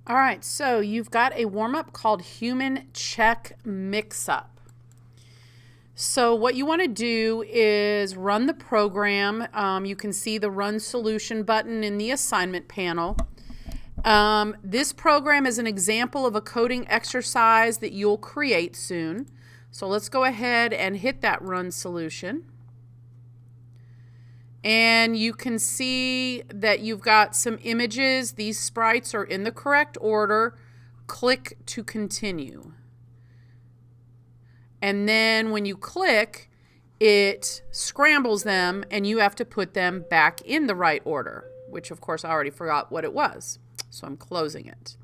All right, so you've got a warm-up called Human Check Mix-Up. So what you want to do is run the program. You can see the Run Solution button in the assignment panel. This program is an example of a coding exercise that you'll create soon. So let's go ahead and hit that Run Solution. And you can see that you've got some images. These sprites are in the correct order. Click to continue. And then when you click, it scrambles them and you have to put them back in the right order, which of course I already forgot what it was. So I'm closing it.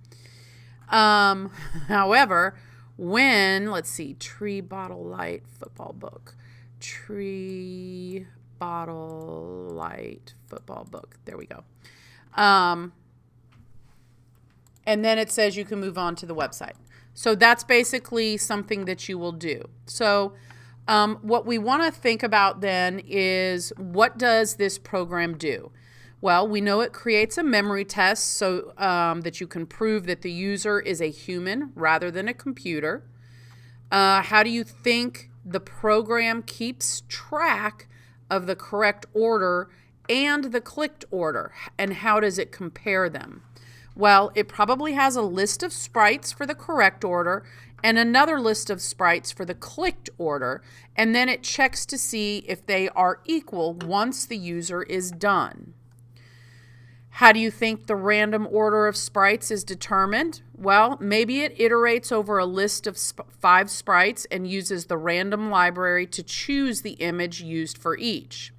However, when, let's see, tree, bottle, light, football book, tree, bottle, light, football book. There we go. And then it says you can move on to the website. So that's basically something that you will do. So what we want to think about then is, what does this program do? Well, we know it creates a memory test so that you can prove that the user is a human rather than a computer. How do you think the program keeps track of the correct order and the clicked order, and how does it compare them? Well, it probably has a list of sprites for the correct order and another list of sprites for the clicked order, and then it checks to see if they are equal once the user is done. How do you think the random order of sprites is determined? Well, maybe it iterates over a list of 5 sprites and uses the random library to choose the image used for each.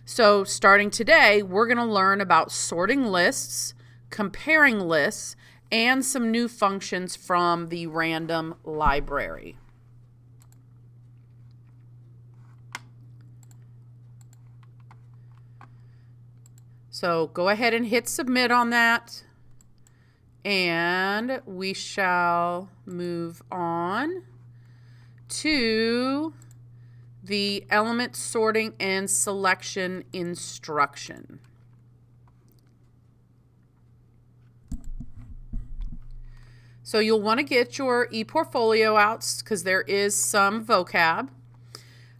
So starting today, we're going to learn about sorting lists, comparing lists, and some new functions from the random library. So go ahead and hit submit on that, and we shall move on to the element sorting and selection instruction. So you'll want to get your ePortfolio out because there is some vocab.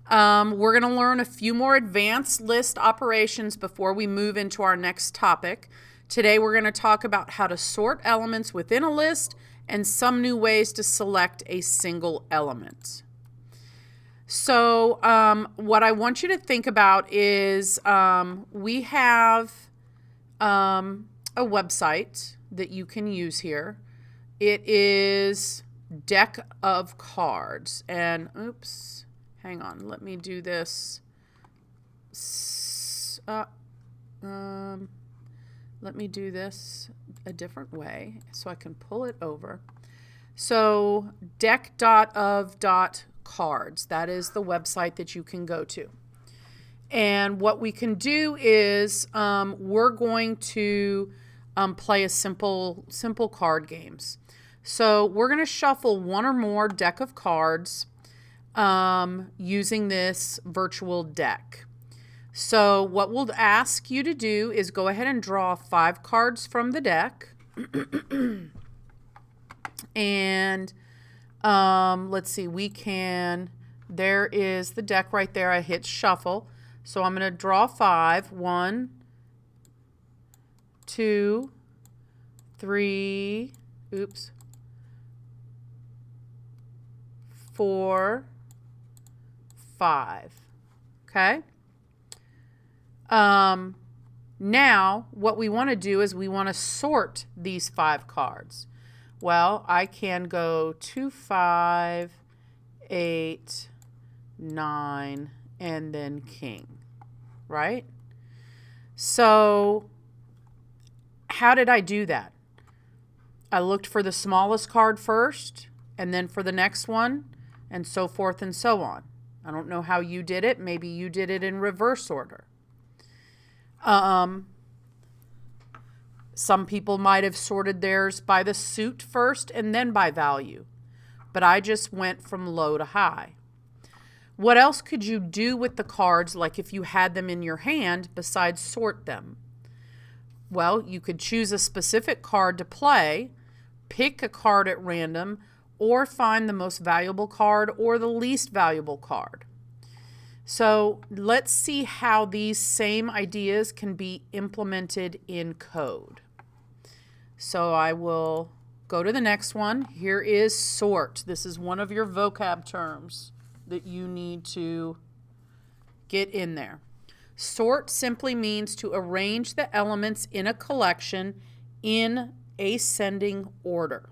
We're going to learn a few more advanced list operations before we move into our next topic. Today we're going to talk about how to sort elements within a list and some new ways to select a single element. So what I want you to think about is we have a website that you can use here. It is Deck of Cards. And oops. Hang on, let me do this. Let me do this a different way so I can pull it over. So deck.of.cards, that is the website that you can go to. And what we can do is we're going to play a simple card games. So we're going to shuffle one or more deck of cards using this virtual deck. So what we'll ask you to do is go ahead and draw 5 cards from the deck. And let's see, there is the deck right there. I hit shuffle. So I'm going to draw 5. 1, 2, 3, 4, 5. Okay. Now what we want to do is we want to sort these 5 cards. Well, I can go 2, 5, 8, 9, and then king, right? So how did I do that? I looked for the smallest card first, and then for the next one, and so forth and so on. I don't know how you did it. Maybe you did it in reverse order. Some people might have sorted theirs by the suit first and then by value. But I just went from low to high. What else could you do with the cards, like if you had them in your hand, besides sort them? Well, you could choose a specific card to play. pick a card at random, or find the most valuable card or the least valuable card. So let's see how these same ideas can be implemented in code. So I will go to the next one. Here is sort. This is one of your vocab terms that you need to get in there. Sort simply means to arrange the elements in a collection in ascending order.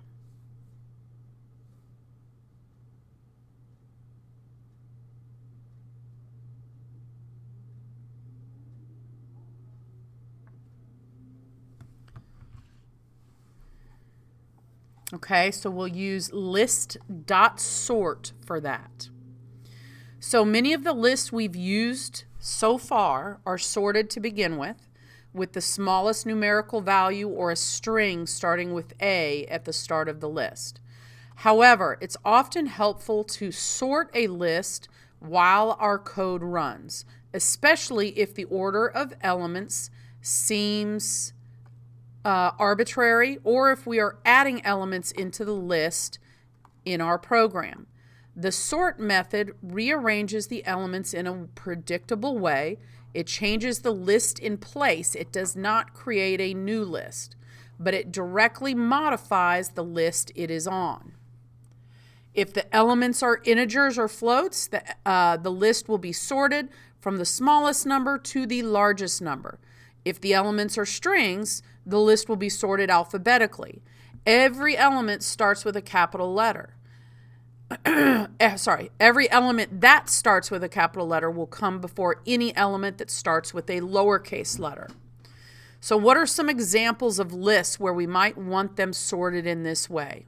Okay, so we'll use list.sort for that. So many of the lists we've used so far are sorted to begin with the smallest numerical value or a string starting with A at the start of the list. However, it's often helpful to sort a list while our code runs, especially if the order of elements seems arbitrary, or if we are adding elements into the list in our program. The sort method rearranges the elements in a predictable way. It changes the list in place. It does not create a new list, but it directly modifies the list it is on. If the elements are integers or floats, the list will be sorted from the smallest number to the largest number. If the elements are strings, the list will be sorted alphabetically. Every element starts with a capital letter. Every element that starts with a capital letter will come before any element that starts with a lowercase letter. So what are some examples of lists where we might want them sorted in this way?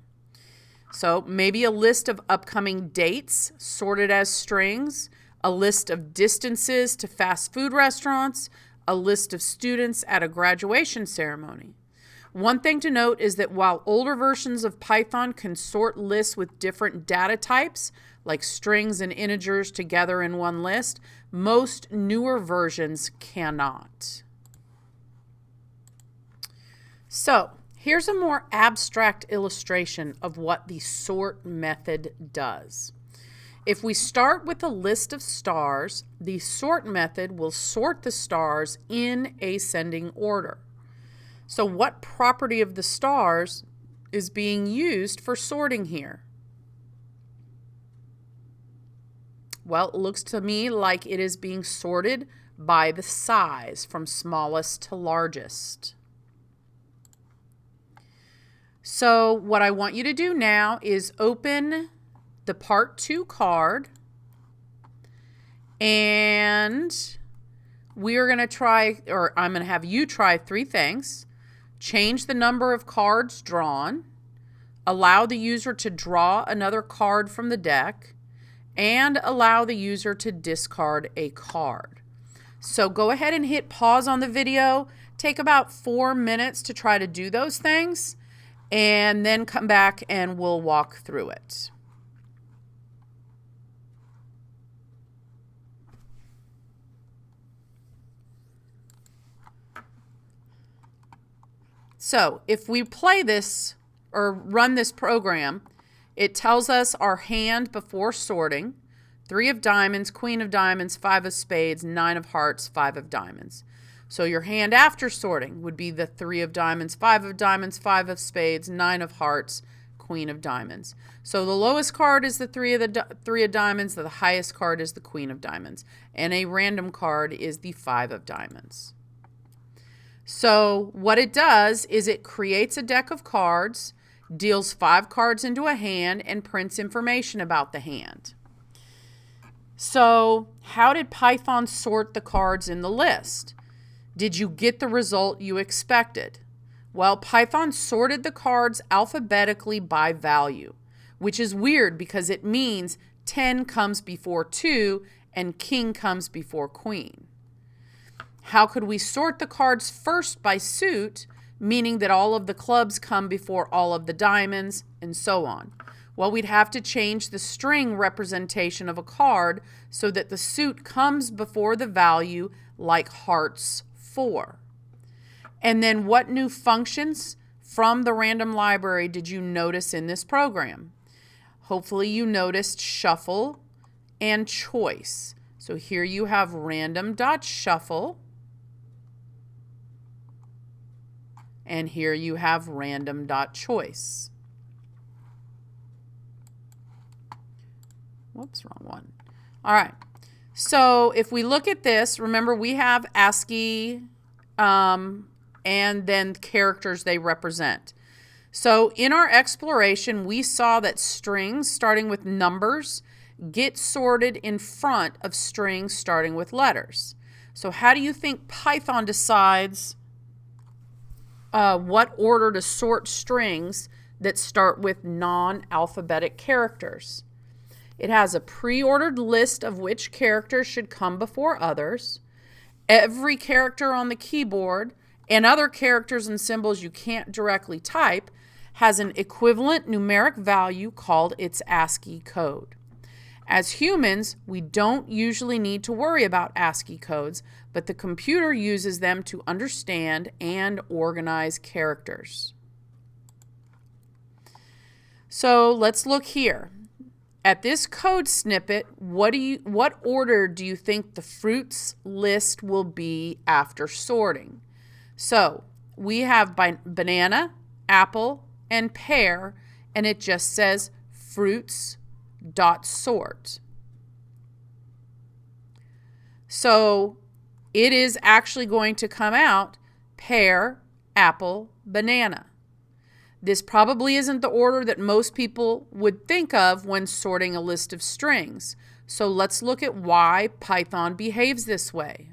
So maybe a list of upcoming dates sorted as strings, a list of distances to fast food restaurants, a list of students at a graduation ceremony. One thing to note is that while older versions of Python can sort lists with different data types, like strings and integers together in one list, most newer versions cannot. So here's a more abstract illustration of what the sort method does. If we start with a list of stars, the sort method will sort the stars in ascending order. So what property of the stars is being used for sorting here? Well, it looks to me like it is being sorted by the size from smallest to largest. So what I want you to do now is open the Part 2 card, and we are going to try, or I'm going to have you try 3 things. Change the number of cards drawn, allow the user to draw another card from the deck, and allow the user to discard a card. So go ahead and hit pause on the video. Take about 4 minutes to try to do those things, and then come back and we'll walk through it. So if we play this or run this program, it tells us our hand before sorting: 3 of diamonds, queen of diamonds, 5 of spades, 9 of hearts, 5 of diamonds. So your hand after sorting would be the 3 of diamonds, 5 of diamonds, 5 of spades, 9 of hearts, queen of diamonds. So the lowest card is the 3 of diamonds, the highest card is the queen of diamonds, and a random card is the 5 of diamonds. So what it does is it creates a deck of cards, deals 5 cards into a hand, and prints information about the hand. So how did Python sort the cards in the list? Did you get the result you expected? Well, Python sorted the cards alphabetically by value, which is weird because it means 10 comes before 2 and king comes before queen. How could we sort the cards first by suit, meaning that all of the clubs come before all of the diamonds, and so on? Well, we'd have to change the string representation of a card so that the suit comes before the value, like hearts 4. And then what new functions from the random library did you notice in this program? Hopefully you noticed shuffle and choice. So here you have random.shuffle, and here you have random.choice. Whoops, wrong one. All right. So if we look at this, remember we have ASCII and then characters they represent. So in our exploration, we saw that strings starting with numbers get sorted in front of strings starting with letters. So how do you think Python decides what order to sort strings that start with non-alphabetic characters? It has a pre-ordered list of which characters should come before others. Every character on the keyboard and other characters and symbols you can't directly type has an equivalent numeric value called its ASCII code. As humans, we don't usually need to worry about ASCII codes, but the computer uses them to understand and organize characters. So let's look here. At this code snippet, what order do you think the fruits list will be after sorting? So we have banana, apple, and pear, and it just says fruits.sort. So it is actually going to come out pear, apple, banana. This probably isn't the order that most people would think of when sorting a list of strings. So let's look at why Python behaves this way.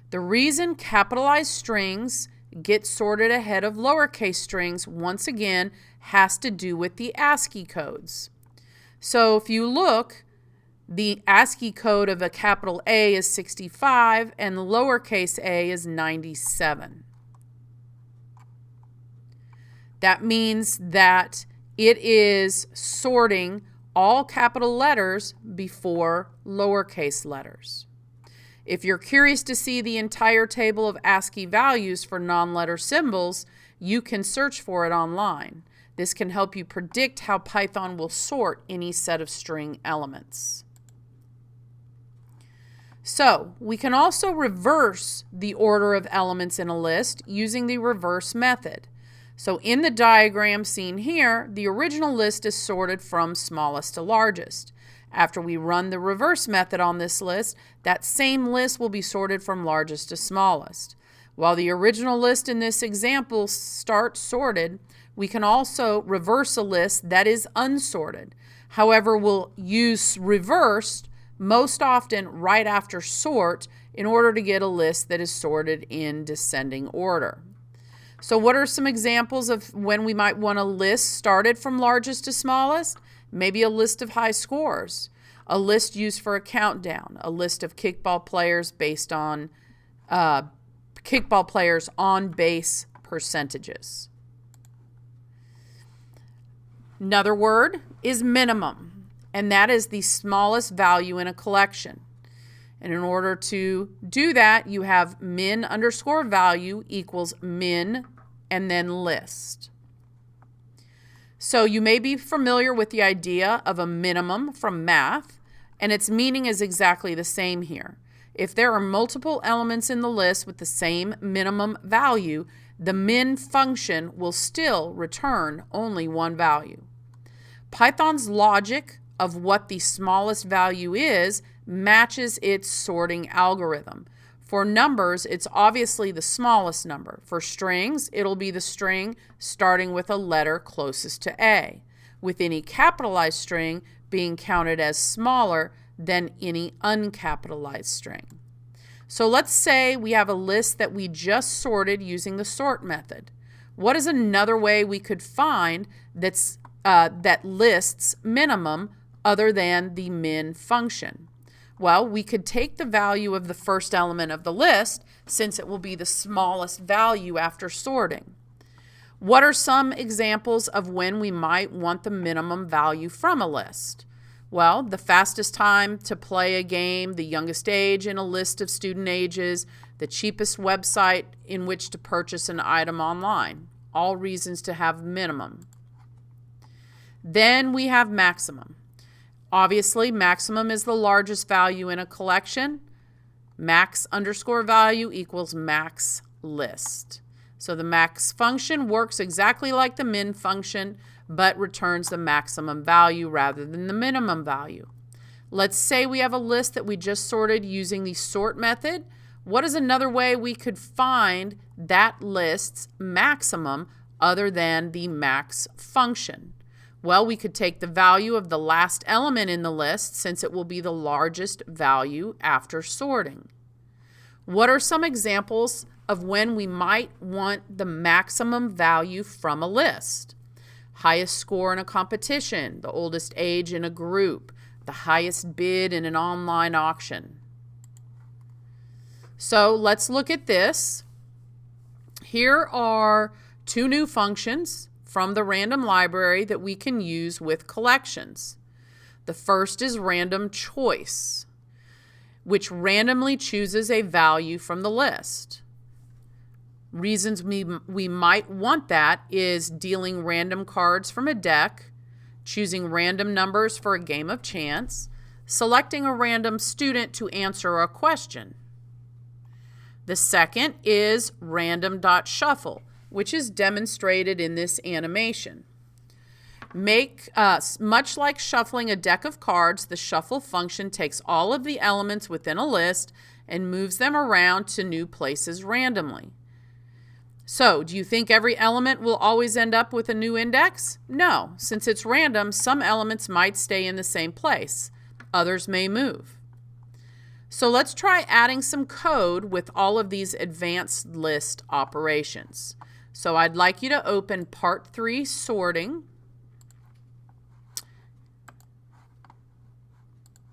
The reason capitalized strings get sorted ahead of lowercase strings, once again, has to do with the ASCII codes. So if you look, the ASCII code of a capital A is 65 and the lowercase a is 97. That means that it is sorting all capital letters before lowercase letters. If you're curious to see the entire table of ASCII values for non-letter symbols, you can search for it online. This can help you predict how Python will sort any set of string elements. So, we can also reverse the order of elements in a list using the reverse method. So in the diagram seen here, the original list is sorted from smallest to largest. After we run the reverse method on this list, that same list will be sorted from largest to smallest. While the original list in this example starts sorted, we can also reverse a list that is unsorted. However, we'll use reversed most often right after sort in order to get a list that is sorted in descending order. So what are some examples of when we might want a list started from largest to smallest? Maybe a list of high scores, a list used for a countdown, a list of kickball players based on kickball players on base percentages. Another word is minimum, and that is the smallest value in a collection. And in order to do that, you have min underscore value equals min and then list. So you may be familiar with the idea of a minimum from math, and its meaning is exactly the same here. If there are multiple elements in the list with the same minimum value, the min function will still return only one value. Python's logic of what the smallest value is matches its sorting algorithm. For numbers, it's obviously the smallest number. For strings, it'll be the string starting with a letter closest to A, with any capitalized string being counted as smaller than any uncapitalized string. So let's say we have a list that we just sorted using the sort method. What is another way we could find that lists minimum other than the min function? Well, we could take the value of the first element of the list, since it will be the smallest value after sorting. What are some examples of when we might want the minimum value from a list? Well, the fastest time to play a game, the youngest age in a list of student ages, the cheapest website in which to purchase an item online. All reasons to have minimum. Then we have maximum. Obviously, maximum is the largest value in a collection. Max underscore value equals max list. So the max function works exactly like the min function, but returns the maximum value rather than the minimum value. Let's say we have a list that we just sorted using the sort method. What is another way we could find that list's maximum other than the max function? Well, we could take the value of the last element in the list since it will be the largest value after sorting. What are some examples of when we might want the maximum value from a list? Highest score in a competition, the oldest age in a group, the highest bid in an online auction. So let's look at this. Here are two new functions from the random library that we can use with collections. The first is random choice, which randomly chooses a value from the list. Reasons we might want that is dealing random cards from a deck, choosing random numbers for a game of chance, selecting a random student to answer a question. The second is random.shuffle, which is demonstrated in this animation. Much like shuffling a deck of cards, the shuffle function takes all of the elements within a list and moves them around to new places randomly. So, do you think every element will always end up with a new index? No. Since it's random, some elements might stay in the same place. Others may move. So let's try adding some code with all of these advanced list operations. So I'd like you to open Part 3 Sorting.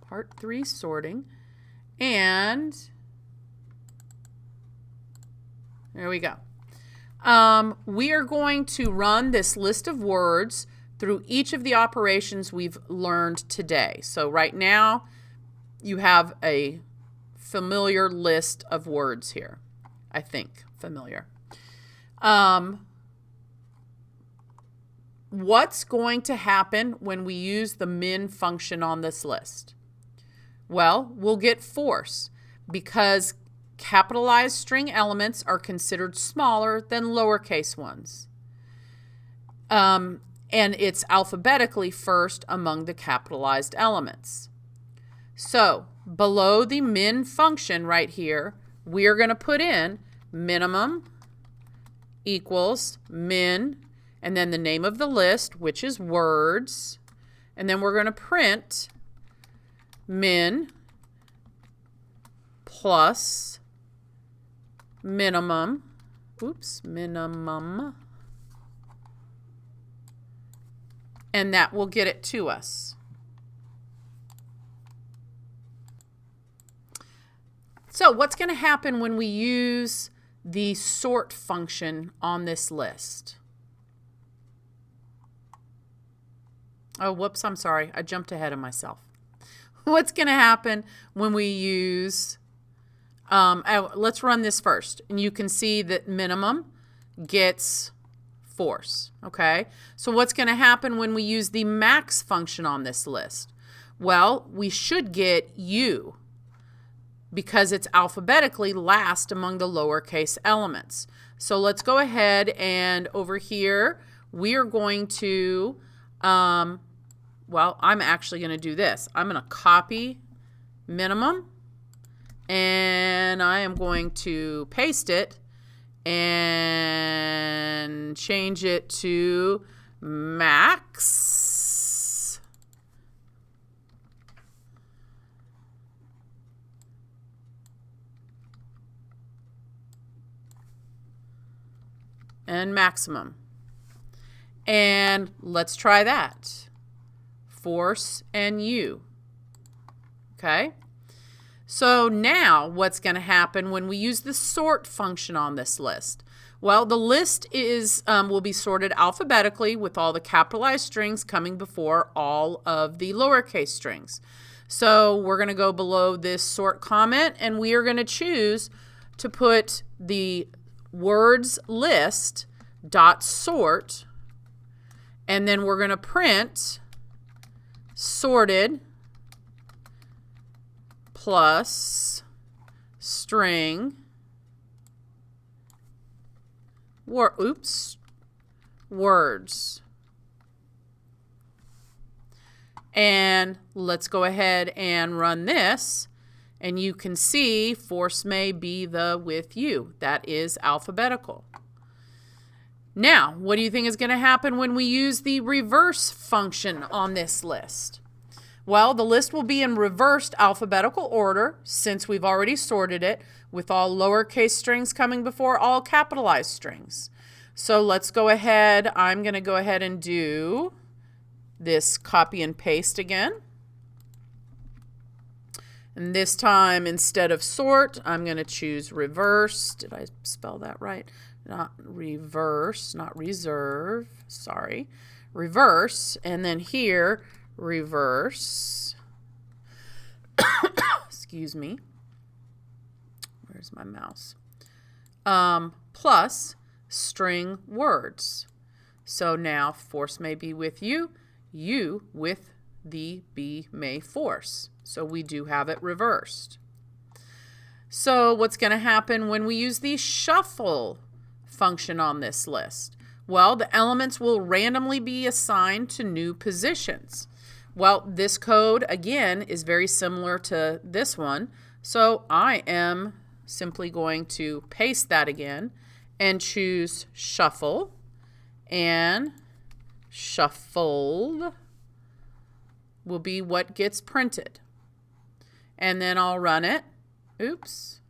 Part 3 Sorting. And there we go. We are going to run this list of words through each of the operations we've learned today. So right now, you have a familiar list of words here. I think familiar. What's going to happen when we use the min function on this list? Well, we'll get force because capitalized string elements are considered smaller than lowercase ones. And it's alphabetically first among the capitalized elements. So below the min function right here, we are going to put in minimum equals min, and then the name of the list, which is words, and then we're going to print min plus minimum, minimum, and that will get it to us. So what's going to happen when we use the sort function on this list? Oh, whoops, I'm sorry. I jumped ahead of myself. What's going to happen when we use, let's run this first. And you can see that minimum gets force, okay? So what's going to happen when we use the max function on this list? Well, we should get U, because it's alphabetically last among the lowercase elements. So let's go ahead and over here, we are going to, well, I'm actually going to do this. I'm going to copy minimum, and I am going to paste it and change it to max. And maximum. And let's try that. Force and U. Okay? So now what's going to happen when we use the sort function on this list? Well, the list is will be sorted alphabetically with all the capitalized strings coming before all of the lowercase strings. So we're going to go below this sort comment, and we are going to choose to put the words list dot sort, and then we're going to print sorted plus string words. And let's go ahead and run this, and you can see force may be the with you. That is alphabetical. Now, what do you think is going to happen when we use the reverse function on this list? Well, the list will be in reversed alphabetical order since we've already sorted it, with all lowercase strings coming before all capitalized strings. So let's go ahead. I'm going to go ahead and do this copy and paste again. And this time, instead of sort, I'm going to choose reverse. Did I spell that right? Not reverse, not reserve. Sorry. Reverse. And then here, reverse. Excuse me. Where's my mouse? Plus string words. So now force may be with you, you with the be may force. So we do have it reversed. So what's going to happen when we use the shuffle function on this list? Well, the elements will randomly be assigned to new positions. Well, this code, again, is very similar to this one. So I am simply going to paste that again and choose shuffle, and shuffled will be what gets printed. And then I'll run it. Oops,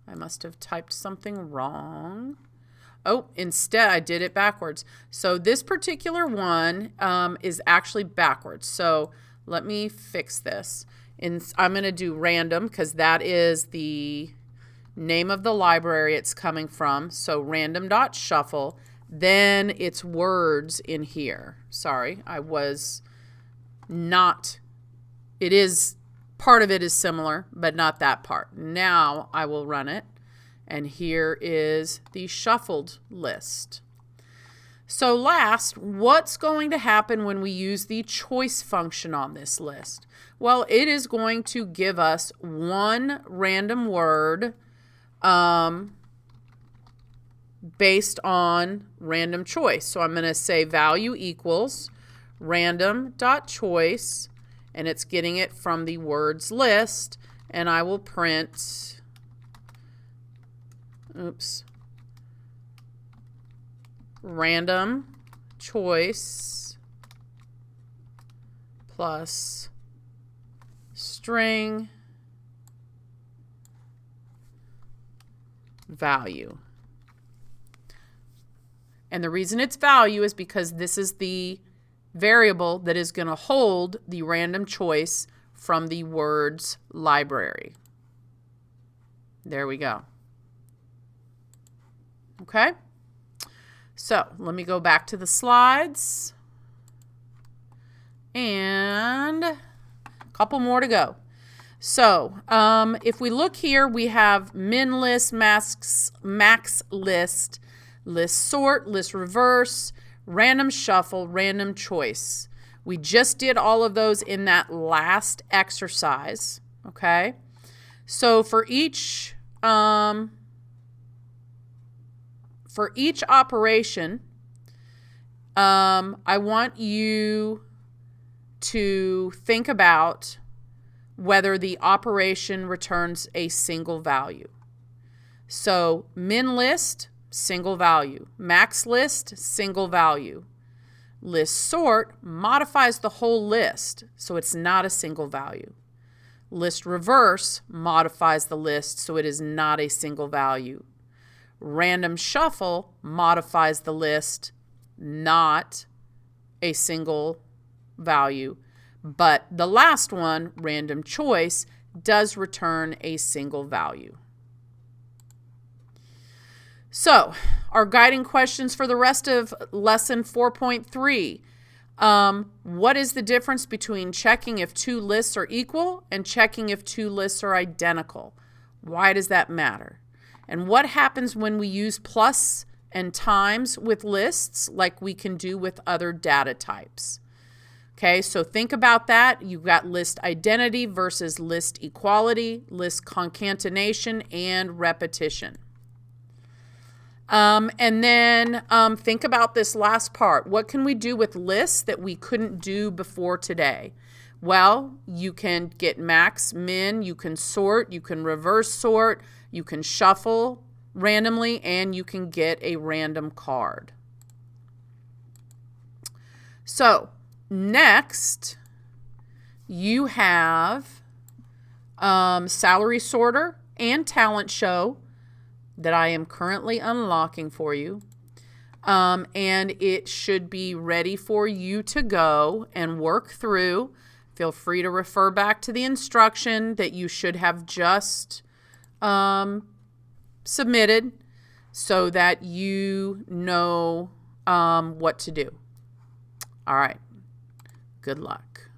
I must have typed something wrong. Oh, instead I did it backwards. So this particular one is actually backwards. So let me fix this. I'm going to do random because that is the name of the library it's coming from. So random.shuffle. Then it's words in here. Sorry, I was not. It is, part of it is similar, but not that part. Now I will run it. And here is the shuffled list. So last, what's going to happen when we use the choice function on this list? Well, it is going to give us one random word based on random choice. So I'm going to say value equals random.choice, and it's getting it from the words list, and I will print, random choice plus string value. And the reason it's value is because this is the variable that is going to hold the random choice from the words library. There we go. Okay, so let me go back to the slides, and a couple more to go. So if we look here, we have min list, max list, list sort, list reverse, random shuffle, random choice. We just did all of those in that last exercise. Okay, so for each operation, I want you to think about whether the operation returns a single value. So min list, single value. Max list, single value. List sort modifies the whole list, so it's not a single value. List reverse modifies the list, so it is not a single value. Random shuffle modifies the list, not a single value. But the last one, random choice, does return a single value. So, our guiding questions for the rest of lesson 4.3. What is the difference between checking if two lists are equal and checking if two lists are identical? Why does that matter? And what happens when we use plus and times with lists like we can do with other data types? Okay, so think about that. You've got list identity versus list equality, list concatenation, and repetition. And then think about this last part. What can we do with lists that we couldn't do before today? Well, you can get max, min, you can sort, you can reverse sort, you can shuffle randomly, and you can get a random card. So next, you have salary sorter and talent show that I am currently unlocking for you. And it should be ready for you to go and work through. Feel free to refer back to the instruction that you should have just submitted so that you know what to do. All right. Good luck.